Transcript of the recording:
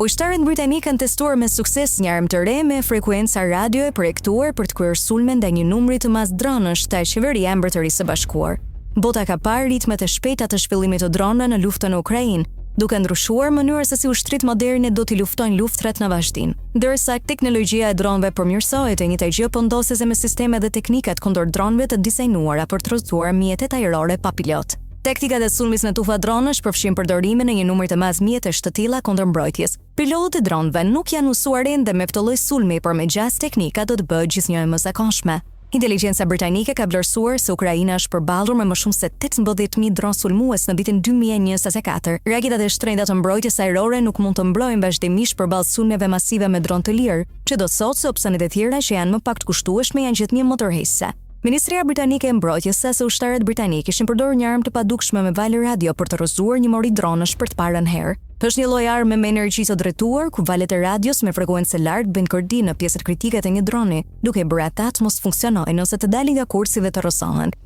Ujëtarët britanik kanë testuar me sukses një armë të re me frekuenca radio e projektuar për të kryer sulme ndaj një numri të madh dronësh të qeveria e Mbretërisë së Bashkuar. Bota ka parë ritmet e shpejta të shpellimit të dronëve në luftën në Ukrainë, duke ndryshuar mënyrën se si ushtrit moderne do t'i luftojnë luftrat në vazhdim. Ndërsa teknologjia e dronëve përmirësohet, e njëjta gjë po ndodhese me sistemet dhe teknikat kundër dronëve të dizajnuara për të rrethuar mjetet ajrore pa pilot. Teknikat e sulmis në tufa dronësh përfshin përdorimin e një numri të madh mjetesh të tilla kundër mbrojtjes. Pilotët e dronëve nuk janë mësuar ende me këtë lloj sulmi, por me gjas teknika do të bëhet gjithnjë e mëzakonshme. Inteligjenca britanike ka vlerësuar se Ukraina është përballur me më shumë se 18.000 dronë sulmues në vitin 2024. Raketat e shtrenjta të mbrojtjes ajrore nuk mund të mbrojnë vazhdimisht përballë sulmeve masive me dronë të lirë, që do të thotë se opsionet e tjera që janë më pak të kushtueshme janë gjithnjë motorheqëse. Ministria Britanike e Mbrojtjes sa se ushtarët britanikë kishin përdorur një armë të padukshme me valë radio për të rrëzuar një mori dronësh për të parën herë. Është një lloj arme me energji të drejtuar ku valët e radios me frekuencë lartë bëjnë kërdi në pjesët kritike të një droni, duke bërë ata të mos funksionojnë ose të dalin nga kursi dhe të rrësohen.